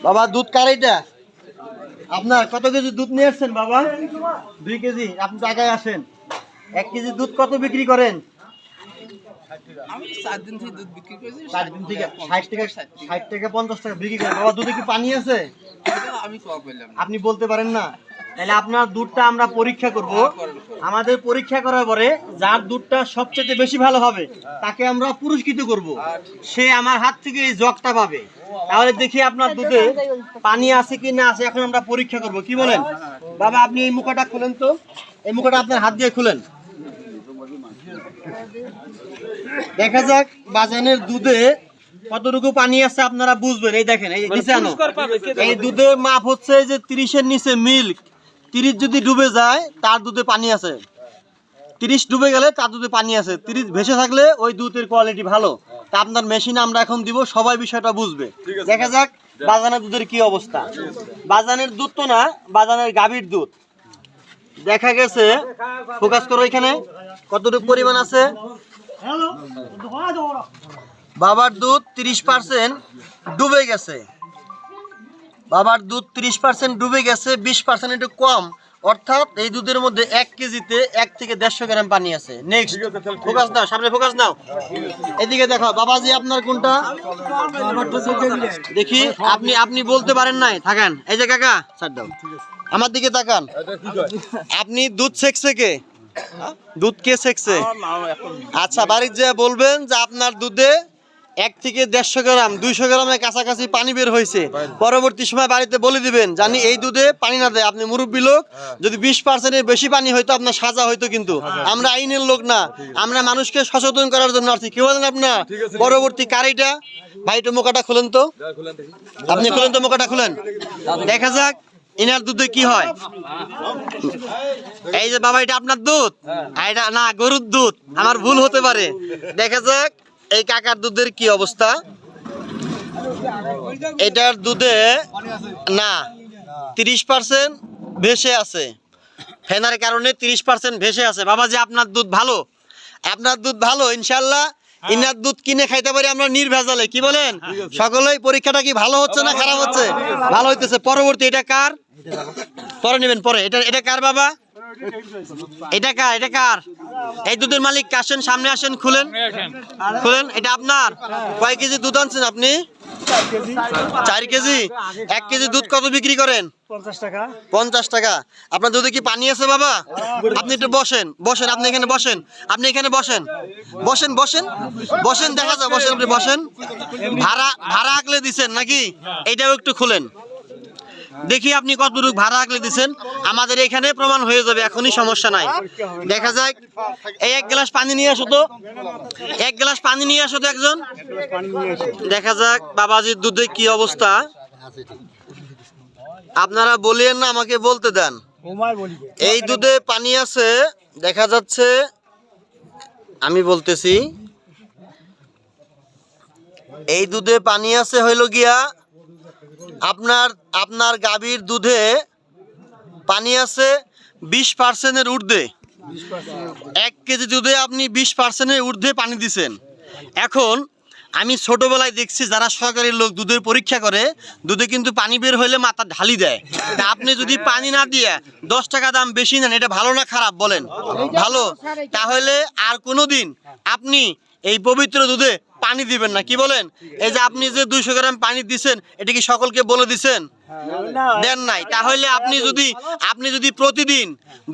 বাবা দুধ কার এটা? আপনার কত কেজি দুধ নিয়ে আসছেন বাবা? 2 কেজি। আপনি টাকায় আসেন। 1 কেজি দুধ কত বিক্রি করেন? আমি 4 দিন থেকে দুধ বিক্রি করেছি। 4 দিন থেকে 60 টাকা 50 টাকা বিক্রি করেন। বাবা দুধে কি পানি আছে? আমি সব বললাম আপনি বলতে পারেন না? তাহলে আপনার দুধটা আমরা পরীক্ষা করব। আমাদের পরীক্ষা করার পরে যার দুধটা সবচেয়ে বেশি ভালো হবে তাকে আমরা পুরস্কৃত করব। সে আমার হাত থেকে এই জগটা পাবে। তাহলে দেখি আপনার দুধে পানি আছে কি না আছে এখন আমরা পরীক্ষা করব। কি বলেন বাবা? আপনি এই মুখাটা খুলেন তো। এই মুখাটা আপনার হাত দিয়ে খুলেন। দেখা যাক বাজানের দুধে কতটুকু পানি আছে আপনারা বুঝবেন। এই দেখেন, এই নিচে আনো। এই দুধের মাপ হচ্ছে যে 30 এর নিচে মিল্ক। 30 যদি ডুবে যায় তার দুধে পানি আছে। 30 ডুবে গেলে তার দুধে পানি আছে। 30 ভেসে থাকলে ওই দুধের কোয়ালিটি ভালো। তা আপনার মেশিনে আমরা এখন দিব, সবাই বিষয়টা বুঝবে। দেখা যাক বাজানের দুধের কি অবস্থা। বাজানের দুধ তো না, বাজানের গাভীর দুধ। দেখা গেছে, ফোকাস করো এখানে, কতটুকু পরিমাণ আছে। বাবার দুধ 30% ডুবে গেছে। বাবার দুধ 30% ডুবে গেছে, 20% একটু কম। অর্থাৎ এই দুধের মধ্যে 1 কেজিতে 1 থেকে 150 গ্রাম পানি আছে। নেক্সট ফোকাস দাও, সামনে ফোকাস দাও। এদিকে দেখো বাবাজি, আপনার কোনটা দেখি? আপনি বলতে পারেন নাই, থাকেন। এই যে কাকা, ছাড় দাও, আমার দিকে তাকান। আপনি দুধ সেকছে কে? দুধ কে সেকছে? আচ্ছা, বাড়ির যে বলবেন যে আপনার দুধে 1 থেকে 150 গ্রাম 200 গ্রামের কাছাকাছি পানি বের হয়েছে। পরবর্তী সময় বাড়িতে বলে দিবেন জানি এই দুধে পানি না দেয়। আপনি মুরব্বী লোক, যদি 20%-এর বেশি পানি হইতো আপনার সাজা হইতো। কিন্তু আমরা আইনের লোক না, আমরা মানুষকে সচেতন করার জন্য আসছি। কি বলেন আপনার? পরবর্তী কার এটা? ভাই একটু মুখাটা খুলেন তো। আপনি খুলেন তো, মুখাটা খুলেন, দেখা যাক ইনার দুধে কি হয়। এই যে বাবা, এটা আপনার দুধ? এটা না, গরুর দুধ। আমার ভুল হতে পারে। দেখা যাক এই কাকার দুধের কি অবস্থা। এটার দুধে না, 30% ভেসে আছে। ফেনার কারণে 30% ভেসে আছে। বাবা যে আপনার দুধ ভালো, আপনার দুধ ভালো ইনশাল্লাহ। ইনার দুধ কিনে খাইতে পারি আমরা নির্ভেজালে। কি বলেন? সকলেই পরীক্ষাটা কি ভালো হচ্ছে না খারাপ হচ্ছে? ভালো হইতেছে। পরবর্তী এটা কার? পরে নেবেন, পরে। এটা কার বাবা? এটা কার? এটা কার? এই দুধের মালিক আসেন, সামনে আসেন, খুলেন খুলেন। এটা আপনার? কয় কেজি দুধ আনছেন আপনি? 4 কেজি। 1 কেজি দুধ কত বিক্রি করেন? 50 টাকা। 50 টাকা। আপনার দুধে কি পানি আছে বাবা? আপনি একটু বসেন, বসেন, আপনি এখানে বসেন, আপনি এখানে বসেন, বসেন বসেন বসেন, দেখা যায়, বসেন, আপনি বসেন। ভাড়া আগলে দিছেন নাকি? এইটাও একটু খুলেন দেখি আপনি কতটুকু ভাড়া আগলে দিচ্ছেন। আমাদের এখানে প্রমাণ হয়ে যাবে, এখনই সমস্যা নাই। দেখা যাক, এই 1 গ্লাস পানি নিয়ে আসো তো, 1 গ্লাস পানি নিয়ে আসো তো একজন। দেখা যাক বাবাজির দুধে কি অবস্থা। আপনারা বলিয়েন না, আমাকে বলতে দেন। এই দুধে পানি আছে, দেখা যাচ্ছে, আমি বলতেছি, এই দুধে পানি আছে হইল গিয়া আপনার গাভীর দুধে পানি আছে 20%-এর ঊর্ধ্বে। 1 কেজি দুধে আপনি 20%-এর ঊর্ধ্বে পানি দিচ্ছেন। এখন আমি ছোটবেলায় দেখছি যারা সরকারি লোক দুধের পরীক্ষা করে, দুধে কিন্তু পানি বের হইলে মাথা ঢালি দেয়। তা আপনি যদি পানি না দিয়ে 10 টাকা দাম বেশি নেন, এটা ভালো না খারাপ বলেন? ভালো। তাহলে আর কোনোদিন আপনি এই পবিত্র দুধে পানি দিবেন না। কি বলেন? এই যে আপনি যে 200 গ্রাম পানি দিচ্ছেন, এটা কি সকলকে বলে দিচ্ছেন? দেন নাই। তাহলে আপনি যদি প্রতিদিন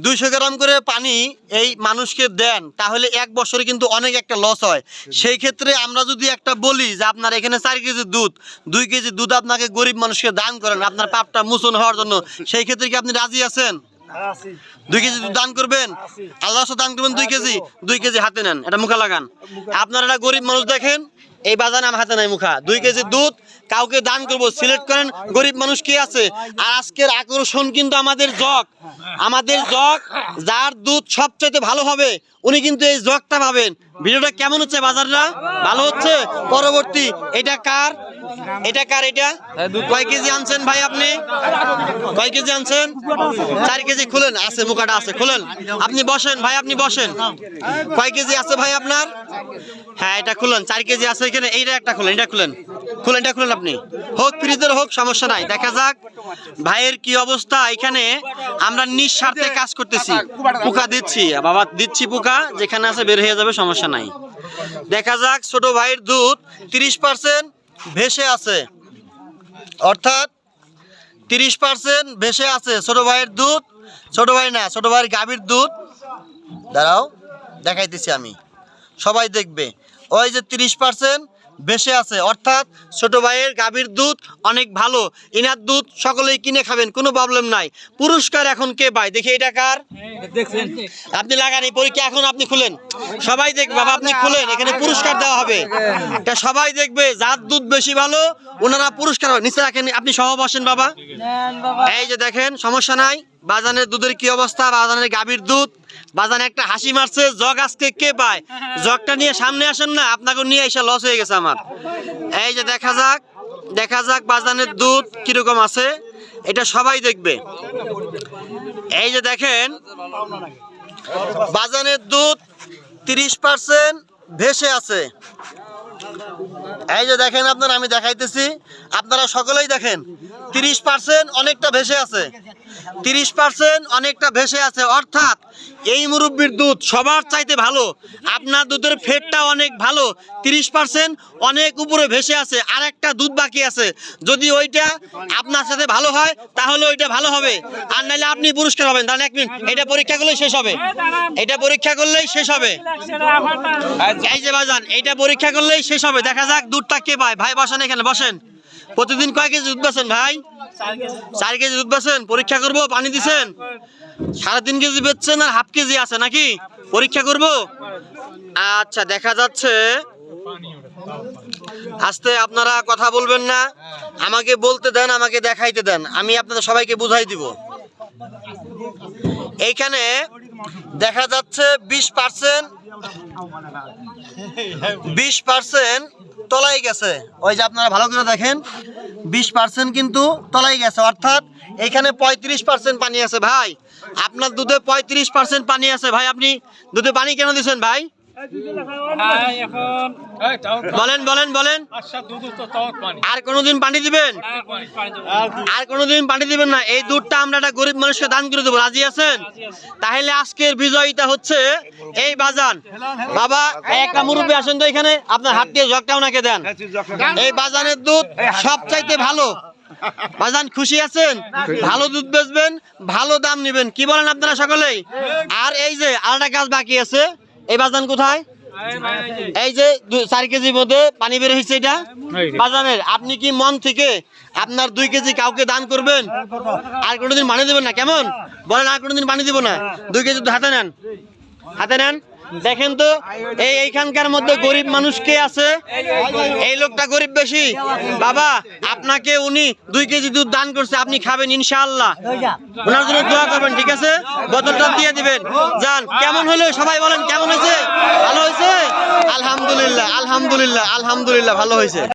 200 গ্রাম করে পানি এই মানুষকে দেন, তাহলে 1 বছরে কিন্তু অনেক একটা লস হয়। সেই ক্ষেত্রে আমরা যদি একটা বলি যে আপনার এখানে 4 কেজি দুধ, 2 কেজি দুধ আপনাকে গরিব মানুষকে দান করেন আপনার পাপটা মোচন হওয়ার জন্য, সেই ক্ষেত্রে কি আপনি রাজি আছেন? 2 কেজি দুধ দান করবেন? আল্লাহ দান করবেন 2 কেজি হাতে নেন, এটা মুখা লাগান। আপনারা একটা গরিব মানুষ দেখেন, এই বাজারে আমার হাতে নাই মুখা। 2 কেজি দুধ কাউকে দান করবো, সিলেক্ট করেন গরিব মানুষ কে আছে। আর আজকের আকর্ষণ কিন্তু আমাদের জগ, যার দুধ সবচেয়ে ভালো হবে উনি কিন্তু এই জগটা পাবেন। ভিডিওটা কেমন হচ্ছে? বাজারটা ভালো হচ্ছে? পরবর্তী এটা কার? এটা কয় কেজি আনছেন ভাই? আপনি কয় কেজি আনছেন? 4 কেজি। খুলেন, আছে মুখাটা আছে, খুলেন। আপনি বসেন ভাই, আপনি বসেন। কয় কেজি আছে ভাই আপনার? হ্যাঁ, এটা খুলেন, 4 কেজি আছে এখানে। এইটা একটা খুলেন, এটা খুলেন। খুলেন, এটা খুলেন আপনি, হোক ফ্রিজের হোক সমস্যা নাই। দেখা যাক ভাইয়ের কি অবস্থা। এখানে আমরা নিঃস্বার্থে কাজ করতেছি, পোকা দিচ্ছি বাবা, দিচ্ছি পোকা, যেখানে আছে বের হয়ে যাবে, সমস্যা নাই। দেখা যাক ছোট ভাইয়ের দুধ 30% ভেসে আছে, অর্থাৎ 30% ভেসে আছে ছোট ভাইয়ের দুধ। ছোট ভাই না, ছোট ভাইয়ের গাভীর দুধ। দাঁড়াও দেখাইতেছি আমি, সবাই দেখবে। ওই যে 30% ভেসে আছে, অর্থাৎ ছোট ভাইয়ের গাভীর দুধ অনেক ভালো। ইনার দুধ সকলেই কিনে খাবেন, কোনো প্রবলেম নাই। পুরস্কার এখন কে পায় দেখি, এটা কার? আপনি লাগান এই পরীক্ষা, এখন আপনি খুলেন, সবাই দেখবে বাবা, আপনি খুলেন, এখানে পুরস্কার দেওয়া হবে। এটা সবাই দেখবে, যার দুধ বেশি ভালো ওনারা পুরস্কার হবে। নিচে রাখেন, আপনি সহ বসেন বাবা। এই যে দেখেন, সমস্যা নাই। বাজানের দুধের কি অবস্থা, বাজানের গাভীর দুধ। বাজানে একটা হাসি মারছে, জগ আজকে কে পায়? জগটা নিয়ে সামনে আসেন না, আপনাকে নিয়ে এসে লস হয়ে গেছে আমার। এই যে দেখা যাক, দেখা যাক বাজানের দুধ কিরকম আছে, এটা সবাই দেখবে। এই যে দেখেন বাজানের দুধ 30% ভেসে আছে। এই যে দেখেন আপনারা, আমি দেখাইতেছি, আপনারা সকলেই দেখেন 30% অনেকটা ভেসে আছে, 30% অনেকটা ভেসে আছে, অর্থাৎ এই মুরব্বির দুধ সবার চাইতে ভালো। আপনার দুধের ফেটটা অনেক ভালো, 30% অনেক উপরে ভেসে আছে। আর একটা দুধ বাকি আছে, যদি ওইটা আপনার সাথে ভালো হয় তাহলে ওইটা ভালো হবে, আর নাহলে আপনি পুরস্কার হবেন। তাহলে 1 মিনিট, এটা পরীক্ষা করলেই শেষ হবে, এটা পরীক্ষা করলেই শেষ হবে। এই যে বাজান, এইটা পরীক্ষা করলেই শেষ হবে। দেখা যাক দুধটা কে পায়। ভাই বসেন, এখানে বসেন। প্রতিদিন কয় কেজি দুধ বেচেন ভাই? 4 কেজি দুধ বেচেন। পরীক্ষা করবো, পানি দিছেন? 3.5 কেজি বেচছেন আর হাফ কেজি আছে নাকি? পরীক্ষা করব। আচ্ছা, দেখা যাচ্ছে আস্তে, আপনারা কথা বলবেন না, আমাকে বলতে দেন, আমাকে দেখাইতে দেন, আমি আপনাদের সবাইকে বুঝাই দিব। এইখানে দেখা যাচ্ছে 20% তলাই গেছে। ওই যে আপনারা ভালো করে দেখেন, 20% কিন্তু তলাই গেছে, অর্থাৎ এখানে 35% পানি আছে। ভাই আপনার দুধে 35% পানি আছে। ভাই আপনি দুধে পানি কেন দিচ্ছেন ভাই? বলেন বলেন বলেন। আর কোনোদিন পানি দিবেন? আর কোনোদিন পানি দিবেন না। এই দুধটা আমরা একটা গরিব মানুষকে দান করে দেবো, রাজি আছেন? তাহলে আজকের বিজয়ীটা হচ্ছে এই বাজান। বাবা একটা মুরব্বী আসেন তো এখানে, আপনার হাত দিয়ে জগটা ওনাকে দেন। এই বাজানের দুধ সবচাইতে ভালো। বাজান খুশি আছেন? ভালো দুধ বেচবেন, ভালো দাম নেবেন, কি বলেন আপনারা সকলেই? আর এই যে আরেকটা কাজ বাকি আছে, এই বাজান কোথায়? এই যে 4 কেজির মধ্যে পানি বের হয়েছে, এটা বাজানের। আপনি কি মন থেকে আপনার 2 কেজি কাউকে দান করবেন? আর কোনোদিন পানি দিবেন না, কেমন বলেন? আর কোনোদিন পানি দিব না। 2 কেজি হাতে নেন, হাতে নেন। দেখেন তো এইখানকার মধ্যে গরিব মানুষ কে আছে? এই লোকটা গরিব বেশি। বাবা আপনাকে উনি 2 কেজি দুধ দান করছে, আপনি খাবেন ইনশাআল্লাহ, ওনার জন্য দোয়া করবেন, ঠিক আছে? বোতলটা দিয়ে দিবেন। যান। কেমন হলো সবাই বলেন, কেমন হয়েছে? ভালো হয়েছে? আলহামদুলিল্লাহ, আলহামদুলিল্লাহ, আলহামদুলিল্লাহ, ভালো হয়েছে।